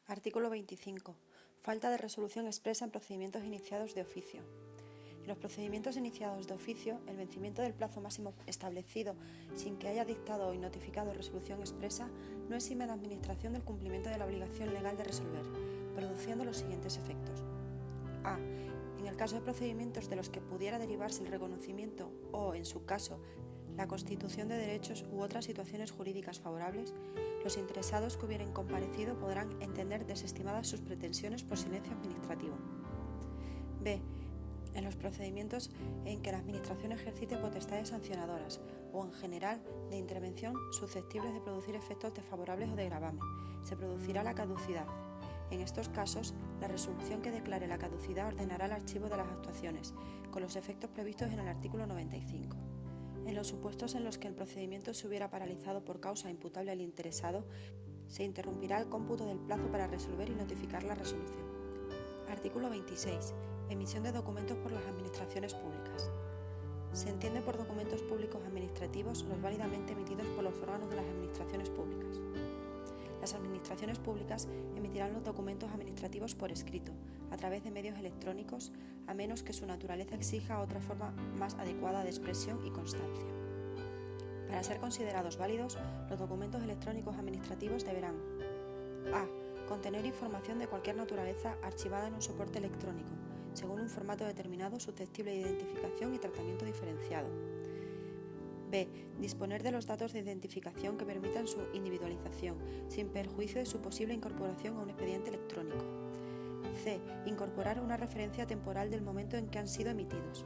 Artículo 25. Falta de resolución expresa en procedimientos iniciados de oficio. En los procedimientos iniciados de oficio, el vencimiento del plazo máximo establecido sin que haya dictado y notificado resolución expresa no exime a la Administración del cumplimiento de la obligación legal de resolver, produciendo los siguientes efectos. A. En el caso de procedimientos de los que pudiera derivarse el reconocimiento o, en su caso, la constitución de derechos u otras situaciones jurídicas favorables, los interesados que hubieran comparecido podrán entender desestimadas sus pretensiones por silencio administrativo. B. En los procedimientos en que la Administración ejercite potestades sancionadoras o, en general, de intervención susceptibles de producir efectos desfavorables o de gravamen, se producirá la caducidad. En estos casos, la resolución que declare la caducidad ordenará el archivo de las actuaciones, con los efectos previstos en el artículo 95. En los supuestos en los que el procedimiento se hubiera paralizado por causa imputable al interesado, se interrumpirá el cómputo del plazo para resolver y notificar la resolución. Artículo 26. Emisión de documentos por las administraciones públicas. Se entiende por documentos públicos administrativos los válidamente emitidos por los órganos de las administraciones públicas. Las administraciones públicas emitirán los documentos administrativos por escrito, a través de medios electrónicos, a menos que su naturaleza exija otra forma más adecuada de expresión y constancia. Para ser considerados válidos, los documentos electrónicos administrativos deberán: a. Contener información de cualquier naturaleza archivada en un soporte electrónico, según un formato determinado susceptible de identificación y tratamiento diferenciado. B. Disponer de los datos de identificación que permitan su individualización, sin perjuicio de su posible incorporación a un expediente electrónico. C. Incorporar una referencia temporal del momento en que han sido emitidos.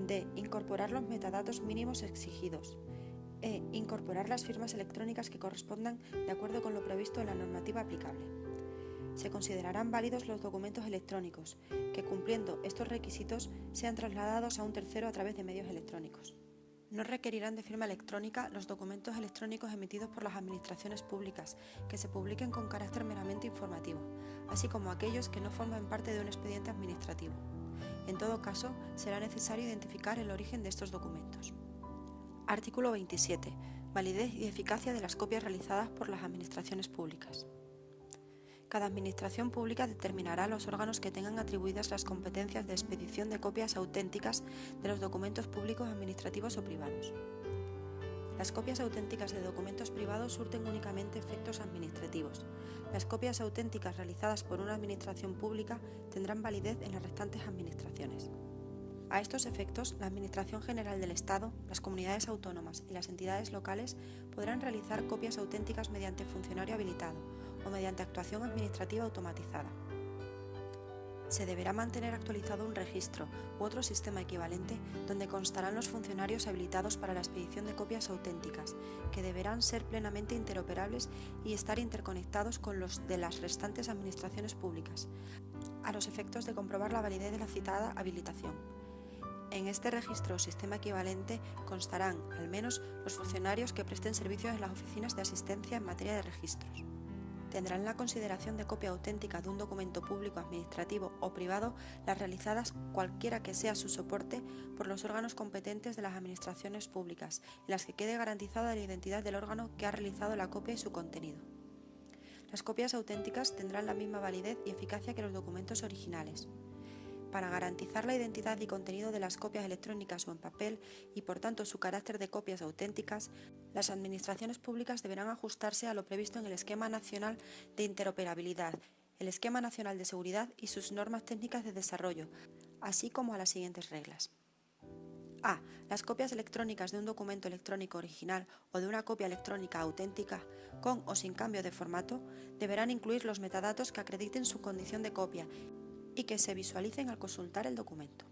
D. Incorporar los metadatos mínimos exigidos. E. Incorporar las firmas electrónicas que correspondan de acuerdo con lo previsto en la normativa aplicable. Se considerarán válidos los documentos electrónicos, que cumpliendo estos requisitos sean trasladados a un tercero a través de medios electrónicos. No requerirán de firma electrónica los documentos electrónicos emitidos por las administraciones públicas que se publiquen con carácter meramente informativo, así como aquellos que no formen parte de un expediente administrativo. En todo caso, será necesario identificar el origen de estos documentos. Artículo 27. Validez y eficacia de las copias realizadas por las administraciones públicas. Cada administración pública determinará los órganos que tengan atribuidas las competencias de expedición de copias auténticas de los documentos públicos administrativos o privados. Las copias auténticas de documentos privados surten únicamente efectos administrativos. Las copias auténticas realizadas por una administración pública tendrán validez en las restantes administraciones. A estos efectos, la Administración General del Estado, las comunidades autónomas y las entidades locales podrán realizar copias auténticas mediante funcionario habilitado o mediante actuación administrativa automatizada. Se deberá mantener actualizado un registro u otro sistema equivalente donde constarán los funcionarios habilitados para la expedición de copias auténticas, que deberán ser plenamente interoperables y estar interconectados con los de las restantes administraciones públicas, a los efectos de comprobar la validez de la citada habilitación. En este registro o sistema equivalente constarán, al menos, los funcionarios que presten servicios en las oficinas de asistencia en materia de registros. Tendrán la consideración de copia auténtica de un documento público, administrativo o privado las realizadas, cualquiera que sea su soporte, por los órganos competentes de las administraciones públicas, en las que quede garantizada la identidad del órgano que ha realizado la copia y su contenido. Las copias auténticas tendrán la misma validez y eficacia que los documentos originales. Para garantizar la identidad y contenido de las copias electrónicas o en papel y por tanto su carácter de copias auténticas, las administraciones públicas deberán ajustarse a lo previsto en el Esquema Nacional de Interoperabilidad, el Esquema Nacional de Seguridad y sus normas técnicas de desarrollo, así como a las siguientes reglas. A. Las copias electrónicas de un documento electrónico original o de una copia electrónica auténtica, con o sin cambio de formato, deberán incluir los metadatos que acrediten su condición de copia y que se visualicen al consultar el documento.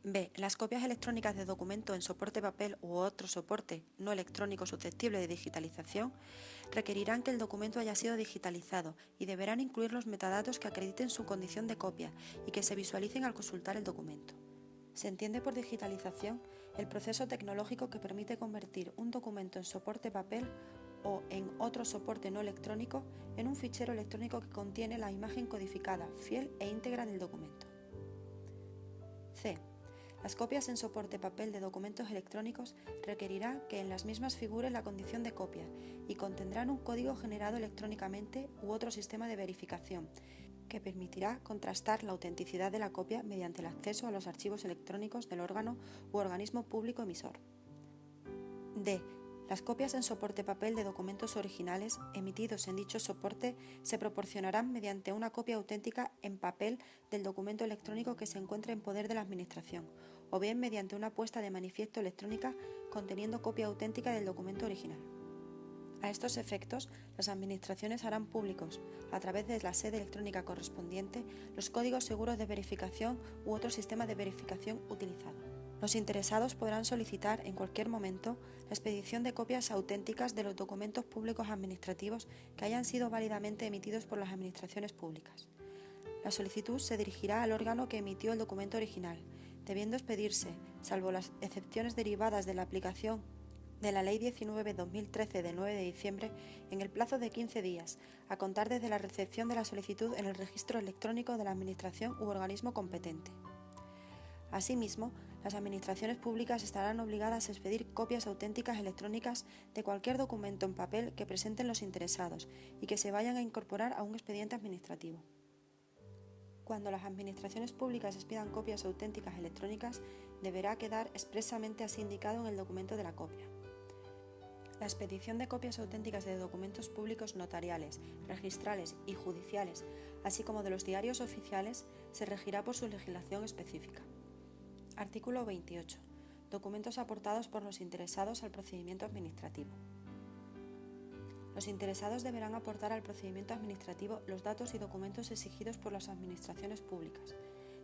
B. Las copias electrónicas de documento en soporte papel u otro soporte no electrónico susceptible de digitalización requerirán que el documento haya sido digitalizado y deberán incluir los metadatos que acrediten su condición de copia y que se visualicen al consultar el documento. Se entiende por digitalización el proceso tecnológico que permite convertir un documento en soporte papel o en otro soporte no electrónico en un fichero electrónico que contiene la imagen codificada, fiel e íntegra del documento. C. Las copias en soporte papel de documentos electrónicos requerirán que en las mismas figure la condición de copia y contendrán un código generado electrónicamente u otro sistema de verificación que permitirá contrastar la autenticidad de la copia mediante el acceso a los archivos electrónicos del órgano u organismo público emisor. D. Las copias en soporte papel de documentos originales emitidos en dicho soporte se proporcionarán mediante una copia auténtica en papel del documento electrónico que se encuentre en poder de la Administración, o bien mediante una puesta de manifiesto electrónica conteniendo copia auténtica del documento original. A estos efectos, las Administraciones harán públicos, a través de la sede electrónica correspondiente, los códigos seguros de verificación u otro sistema de verificación utilizado. Los interesados podrán solicitar en cualquier momento la expedición de copias auténticas de los documentos públicos administrativos que hayan sido válidamente emitidos por las administraciones públicas. La solicitud se dirigirá al órgano que emitió el documento original, debiendo expedirse, salvo las excepciones derivadas de la aplicación de la Ley 19/2013 de 9 de diciembre, en el plazo de 15 días, a contar desde la recepción de la solicitud en el registro electrónico de la Administración u organismo competente. Asimismo, las administraciones públicas estarán obligadas a expedir copias auténticas electrónicas de cualquier documento en papel que presenten los interesados y que se vayan a incorporar a un expediente administrativo. Cuando las administraciones públicas expidan copias auténticas electrónicas, deberá quedar expresamente así indicado en el documento de la copia. La expedición de copias auténticas de documentos públicos notariales, registrales y judiciales, así como de los diarios oficiales, se regirá por su legislación específica. Artículo 28. Documentos aportados por los interesados al procedimiento administrativo. Los interesados deberán aportar al procedimiento administrativo los datos y documentos exigidos por las administraciones públicas,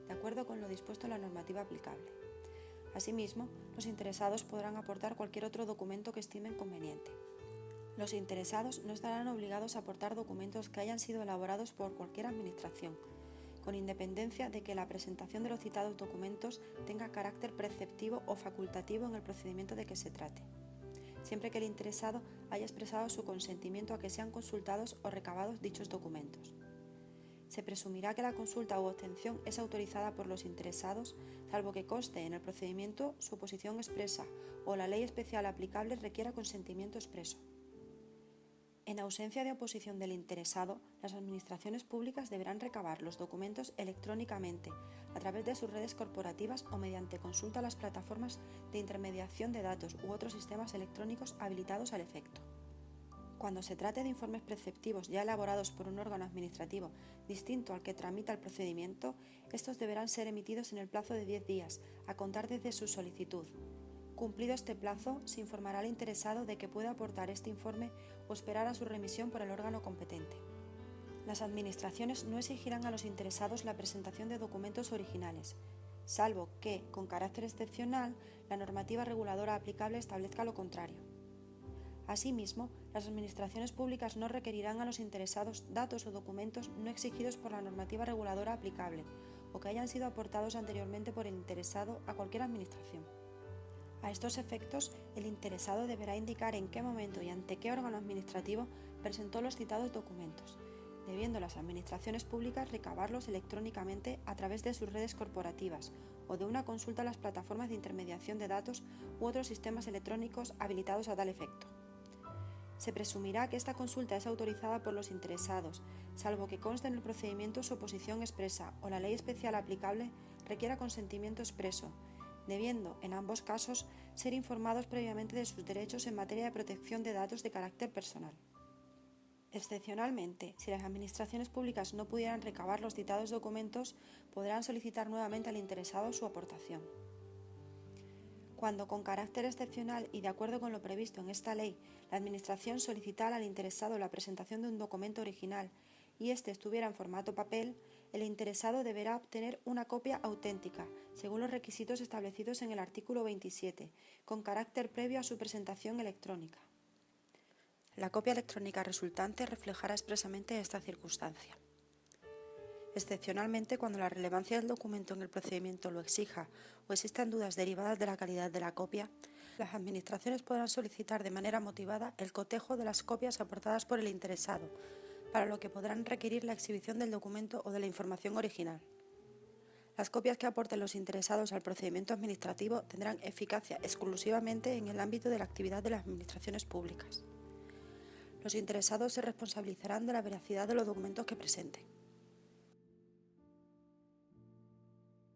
de acuerdo con lo dispuesto en la normativa aplicable. Asimismo, los interesados podrán aportar cualquier otro documento que estimen conveniente. Los interesados no estarán obligados a aportar documentos que hayan sido elaborados por cualquier administración, con independencia de que la presentación de los citados documentos tenga carácter preceptivo o facultativo en el procedimiento de que se trate, siempre que el interesado haya expresado su consentimiento a que sean consultados o recabados dichos documentos. Se presumirá que la consulta u obtención es autorizada por los interesados, salvo que conste en el procedimiento su oposición expresa o la ley especial aplicable requiera consentimiento expreso. En ausencia de oposición del interesado, las administraciones públicas deberán recabar los documentos electrónicamente, a través de sus redes corporativas o mediante consulta a las plataformas de intermediación de datos u otros sistemas electrónicos habilitados al efecto. Cuando se trate de informes preceptivos ya elaborados por un órgano administrativo distinto al que tramita el procedimiento, estos deberán ser emitidos en el plazo de 10 días, a contar desde su solicitud. Cumplido este plazo, se informará al interesado de que puede aportar este informe o esperar a su remisión por el órgano competente. Las administraciones no exigirán a los interesados la presentación de documentos originales, salvo que, con carácter excepcional, la normativa reguladora aplicable establezca lo contrario. Asimismo, las administraciones públicas no requerirán a los interesados datos o documentos no exigidos por la normativa reguladora aplicable o que hayan sido aportados anteriormente por el interesado a cualquier administración. A estos efectos, el interesado deberá indicar en qué momento y ante qué órgano administrativo presentó los citados documentos, debiendo las administraciones públicas recabarlos electrónicamente a través de sus redes corporativas o de una consulta a las plataformas de intermediación de datos u otros sistemas electrónicos habilitados a tal efecto. Se presumirá que esta consulta es autorizada por los interesados, salvo que conste en el procedimiento su oposición expresa o la ley especial aplicable requiera consentimiento expreso, debiendo, en ambos casos, ser informados previamente de sus derechos en materia de protección de datos de carácter personal. Excepcionalmente, si las administraciones públicas no pudieran recabar los citados documentos, podrán solicitar nuevamente al interesado su aportación. Cuando, con carácter excepcional y de acuerdo con lo previsto en esta ley, la Administración solicitara al interesado la presentación de un documento original y éste estuviera en formato papel, el interesado deberá obtener una copia auténtica, según los requisitos establecidos en el artículo 27, con carácter previo a su presentación electrónica. La copia electrónica resultante reflejará expresamente esta circunstancia. Excepcionalmente, cuando la relevancia del documento en el procedimiento lo exija o existan dudas derivadas de la calidad de la copia, las administraciones podrán solicitar de manera motivada el cotejo de las copias aportadas por el interesado, para lo que podrán requerir la exhibición del documento o de la información original. Las copias que aporten los interesados al procedimiento administrativo tendrán eficacia exclusivamente en el ámbito de la actividad de las administraciones públicas. Los interesados se responsabilizarán de la veracidad de los documentos que presenten.